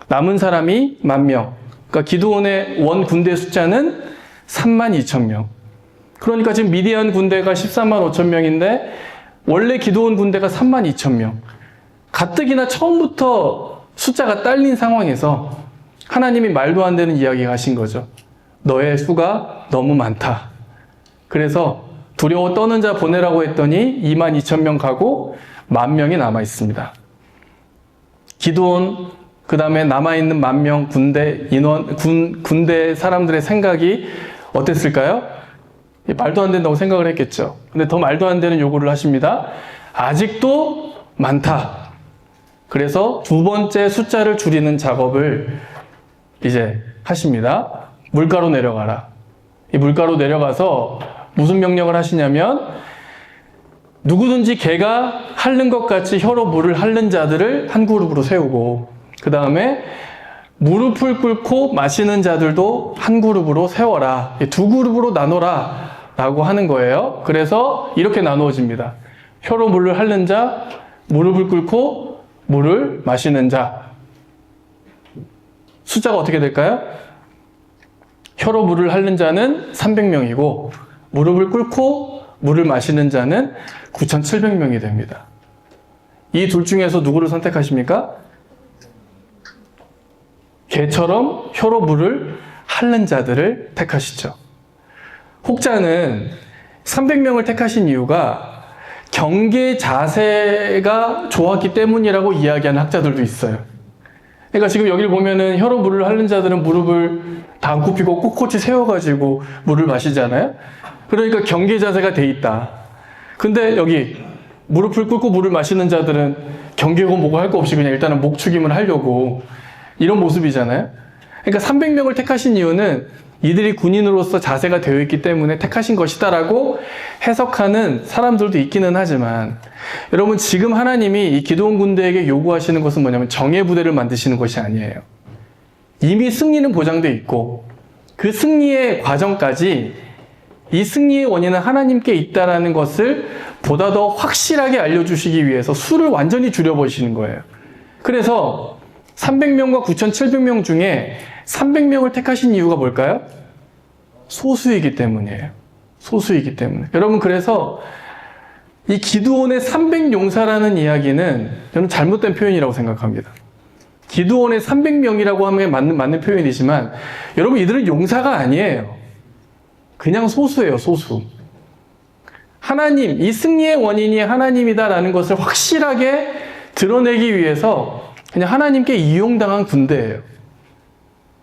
남은 사람이 10,000명. 그러니까 기드온의 원 군대 숫자는 32,000명. 그러니까 지금 미디안 군대가 135,000명인데 원래 기드온 군대가 32,000명. 가뜩이나 처음부터 숫자가 딸린 상황에서 하나님이 말도 안 되는 이야기가 하신 거죠. 너의 수가 너무 많다. 그래서 두려워 떠는 자 보내라고 했더니 22,000명 가고 10,000명이 남아 있습니다. 기드온, 그 다음에 남아있는 10,000명 군대 사람들의 생각이 어땠을까요? 말도 안 된다고 생각을 했겠죠. 근데 더 말도 안 되는 요구를 하십니다. 아직도 많다. 그래서 두 번째 숫자를 줄이는 작업을 이제 하십니다. 물가로 내려가라. 이 물가로 내려가서 무슨 명령을 하시냐면, 누구든지 개가 핥는 것 같이 혀로 물을 핥는 자들을 한 그룹으로 세우고, 그 다음에 무릎을 꿇고 마시는 자들도 한 그룹으로 세워라. 두 그룹으로 나눠라 라고 하는 거예요. 그래서 이렇게 나누어집니다. 혀로 물을 핥는 자, 무릎을 꿇고 물을 마시는 자. 숫자가 어떻게 될까요? 혀로 물을 핥는 자는 300명이고 무릎을 꿇고 물을 마시는 자는 9,700명이 됩니다. 이 둘 중에서 누구를 선택하십니까? 개처럼 혀로 물을 핥는 자들을 택하시죠. 혹자는 300명을 택하신 이유가 경계 자세가 좋았기 때문이라고 이야기하는 학자들도 있어요. 그러니까 지금 여기를 보면은 혀로 물을 핥는 자들은 무릎을 다 안 굽히고 꼿꼿이 세워가지고 물을 마시잖아요. 그러니까 경계 자세가 돼 있다. 근데 여기 무릎을 꿇고 물을 마시는 자들은 경계고 뭐고 할 거 없이 그냥 일단은 목축임을 하려고, 이런 모습이잖아요. 그러니까 300명을 택하신 이유는 이들이 군인으로서 자세가 되어 있기 때문에 택하신 것이다라고 해석하는 사람들도 있기는 하지만, 여러분, 지금 하나님이 이 기드온 군대에게 요구하시는 것은 뭐냐면 정예 부대를 만드시는 것이 아니에요. 이미 승리는 보장되어 있고 그 승리의 과정까지, 이 승리의 원인은 하나님께 있다라는 것을 보다 더 확실하게 알려주시기 위해서 수를 완전히 줄여버리시는 거예요. 그래서 300명과 9,700명 중에 300명을 택하신 이유가 뭘까요? 소수이기 때문이에요. 소수이기 때문에. 여러분, 그래서 이 기드온의 300용사라는 이야기는 저는 잘못된 표현이라고 생각합니다. 기드온의 300명이라고 하면 맞는 표현이지만 여러분, 이들은 용사가 아니에요. 그냥 소수예요, 소수. 하나님, 이 승리의 원인이 하나님이다라는 것을 확실하게 드러내기 위해서 그냥 하나님께 이용당한 군대예요.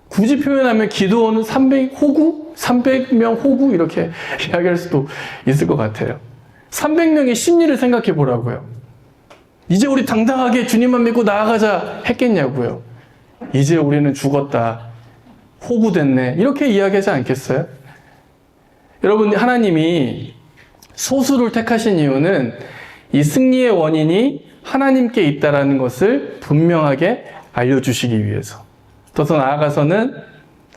굳이 표현하면 기드온은 300명 호구 이렇게 이야기할 수도 있을 것 같아요. 300명의 심리를 생각해 보라고요. 이제 우리 당당하게 주님만 믿고 나아가자 했겠냐고요. 이제 우리는 죽었다. 호구 됐네. 이렇게 이야기하지 않겠어요? 여러분, 하나님이 소수를 택하신 이유는 이 승리의 원인이 하나님께 있다라는 것을 분명하게 알려주시기 위해서. 더 나아가서는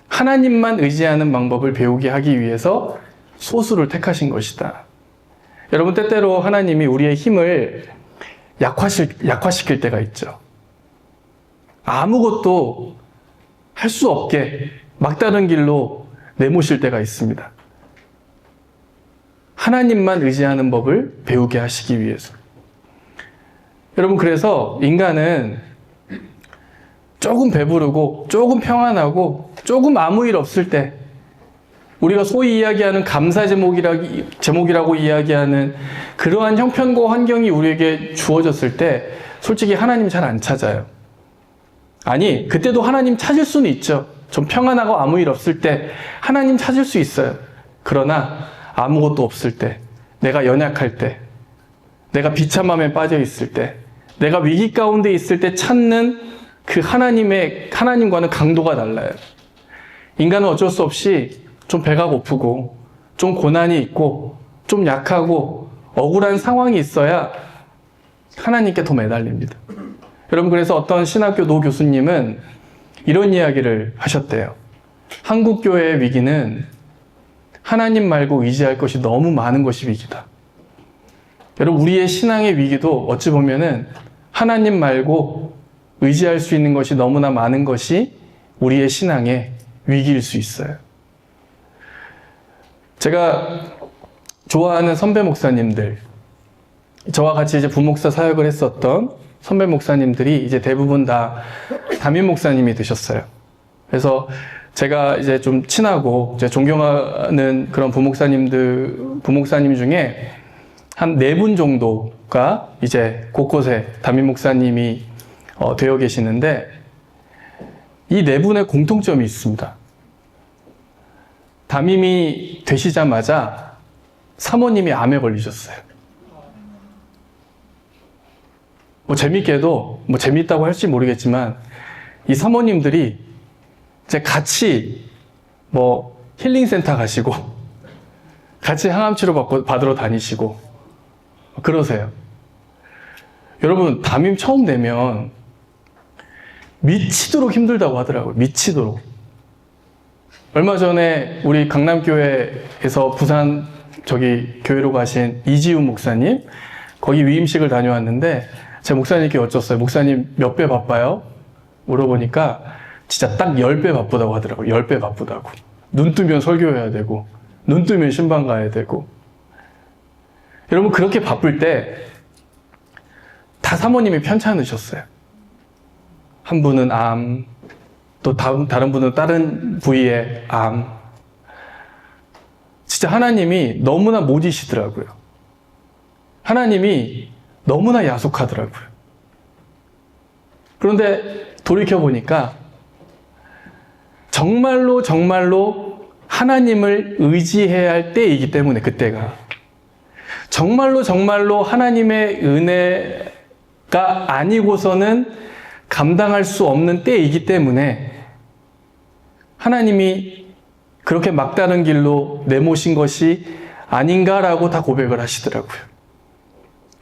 하나님만 의지하는 방법을 배우게 하기 위해서 소수를 택하신 것이다. 여러분, 때때로 하나님이 우리의 힘을 약화시킬 때가 있죠. 아무것도 할 수 없게 막다른 길로 내모실 때가 있습니다. 하나님만 의지하는 법을 배우게 하시기 위해서. 여러분, 그래서 인간은 조금 배부르고 조금 평안하고 조금 아무 일 없을 때, 우리가 소위 이야기하는 감사 제목이라고 이야기하는 그러한 형편과 환경이 우리에게 주어졌을 때 솔직히 하나님 잘 안 찾아요. 아니, 그때도 하나님 찾을 수는 있죠. 좀 평안하고 아무 일 없을 때 하나님 찾을 수 있어요. 그러나 아무것도 없을 때, 내가 연약할 때, 내가 비참함에 빠져 있을 때, 내가 위기 가운데 있을 때 찾는 그 하나님과는 강도가 달라요. 인간은 어쩔 수 없이 좀 배가 고프고, 좀 고난이 있고, 좀 약하고, 억울한 상황이 있어야 하나님께 더 매달립니다. 여러분, 그래서 어떤 신학교 노 교수님은 이런 이야기를 하셨대요. 한국 교회의 위기는 하나님 말고 의지할 것이 너무 많은 것이 위기다. 여러분, 우리의 신앙의 위기도 어찌 보면은 하나님 말고 의지할 수 있는 것이 너무나 많은 것이 우리의 신앙의 위기일 수 있어요. 제가 좋아하는 선배 목사님들, 저와 같이 이제 부목사 사역을 했었던 선배 목사님들이 이제 대부분 다 담임 목사님이 되셨어요. 그래서 제가 이제 좀 친하고 이제 존경하는 그런 부목사님 중에 한 4분 정도가 이제 곳곳에 담임 목사님이 되어 계시는데, 이 4분의 공통점이 있습니다. 담임이 되시자마자 사모님이 암에 걸리셨어요. 재밌게도, 재밌다고 할지 모르겠지만, 이 사모님들이 이제 같이 힐링센터 가시고, 같이 항암치료 받으러 다니시고, 그러세요. 여러분, 담임 처음 되면 미치도록 힘들다고 하더라고요. 미치도록. 얼마 전에 우리 강남교회에서 부산 교회로 가신 이지훈 목사님, 거기 위임식을 다녀왔는데, 제 목사님께 여쭸어요. 목사님 몇 배 바빠요? 물어보니까 진짜 딱 10배 바쁘다고 하더라고요. 10배 바쁘다고. 눈 뜨면 설교해야 되고, 눈 뜨면 신방 가야 되고. 여러분, 그렇게 바쁠 때 다 사모님이 편찮으셨어요. 한 분은 암, 또 다른 분은 다른 부위에 암. 진짜 하나님이 너무나 못 이시더라고요. 하나님이 너무나 야속하더라고요. 그런데 돌이켜보니까 정말로 하나님을 의지해야 할 때이기 때문에, 그때가 정말로 하나님의 은혜가 아니고서는 감당할 수 없는 때이기 때문에 하나님이 그렇게 막다른 길로 내모신 것이 아닌가라고 다 고백을 하시더라고요.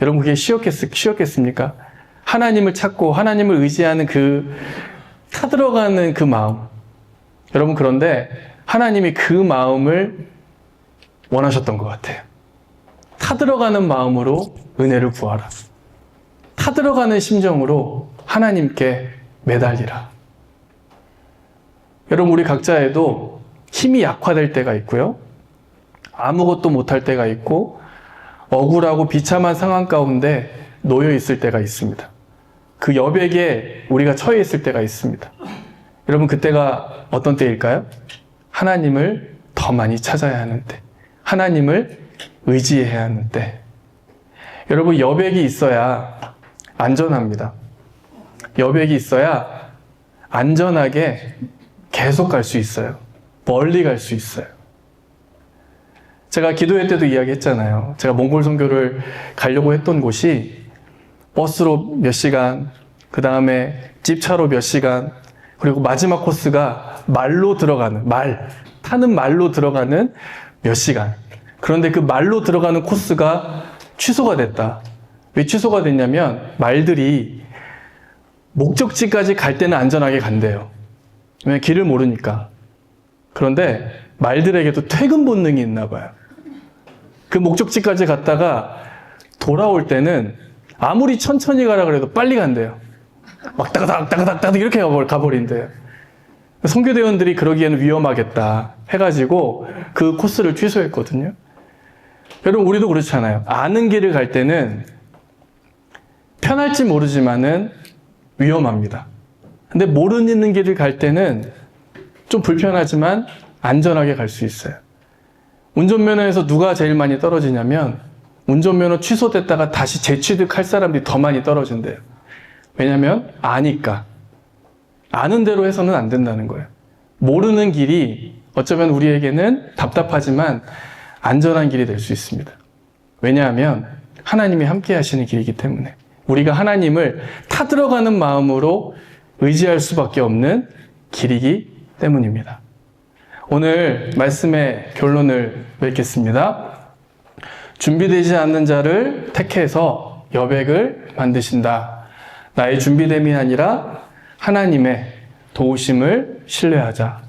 여러분, 그게 쉬웠겠습니까? 하나님을 찾고 하나님을 의지하는 타들어가는 그 마음. 여러분, 그런데 하나님이 그 마음을 원하셨던 것 같아요. 타들어가는 마음으로 은혜를 구하라. 타들어가는 심정으로 하나님께 매달리라. 여러분, 우리 각자에도 힘이 약화될 때가 있고요. 아무것도 못할 때가 있고 억울하고 비참한 상황 가운데 놓여 있을 때가 있습니다. 그 여백에 우리가 처해 있을 때가 있습니다. 여러분, 그때가 어떤 때일까요? 하나님을 더 많이 찾아야 하는 때, 하나님을 의지해야 하는 때. 여러분, 여백이 있어야 안전합니다. 여백이 있어야 안전하게 계속 갈 수 있어요. 멀리 갈 수 있어요. 제가 기도회 때도 이야기했잖아요. 제가 몽골 선교를 가려고 했던 곳이 버스로 몇 시간, 그 다음에 집차로 몇 시간, 그리고 마지막 코스가 말로 들어가는, 타는 말로 들어가는 몇 시간. 그런데 그 말로 들어가는 코스가 취소가 됐다. 왜 취소가 됐냐면 말들이 목적지까지 갈 때는 안전하게 간대요. 왜냐면 길을 모르니까. 그런데 말들에게도 퇴근 본능이 있나 봐요. 그 목적지까지 갔다가 돌아올 때는 아무리 천천히 가라 그래도 빨리 간대요. 막 따가닥 이렇게 가버린대요. 선교대원들이 그러기에는 위험하겠다 해가지고 그 코스를 취소했거든요. 여러분, 우리도 그렇잖아요. 아는 길을 갈 때는 편할지 모르지만은 위험합니다. 근데 모르는 길을 갈 때는 좀 불편하지만 안전하게 갈 수 있어요. 운전면허에서 누가 제일 많이 떨어지냐면 운전면허 취소됐다가 다시 재취득할 사람들이 더 많이 떨어진대요. 왜냐면 아니까. 아는 대로 해서는 안 된다는 거예요. 모르는 길이 어쩌면 우리에게는 답답하지만 안전한 길이 될 수 있습니다. 왜냐하면 하나님이 함께 하시는 길이기 때문에 우리가 하나님을 타들어가는 마음으로 의지할 수밖에 없는 길이기 때문입니다. 오늘 말씀의 결론을 맺겠습니다. 준비되지 않는 자를 택해서 여백을 만드신다. 나의 준비됨이 아니라 하나님의 도우심을 신뢰하자.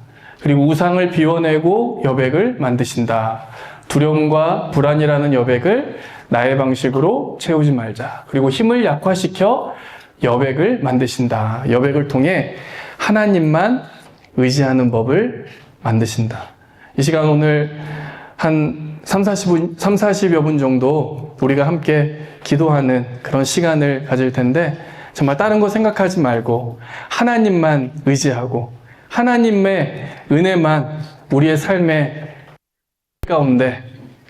그리고 우상을 비워내고 여백을 만드신다. 두려움과 불안이라는 여백을 나의 방식으로 채우지 말자. 그리고 힘을 약화시켜 여백을 만드신다. 여백을 통해 하나님만 의지하는 법을 만드신다. 이 시간 오늘 한 40여 분 정도 우리가 함께 기도하는 그런 시간을 가질 텐데 정말 다른 거 생각하지 말고 하나님만 의지하고 하나님의 은혜만 우리의 삶의 가운데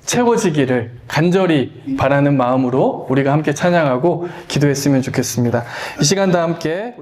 채워지기를 간절히 바라는 마음으로 우리가 함께 찬양하고 기도했으면 좋겠습니다. 이 시간 다 함께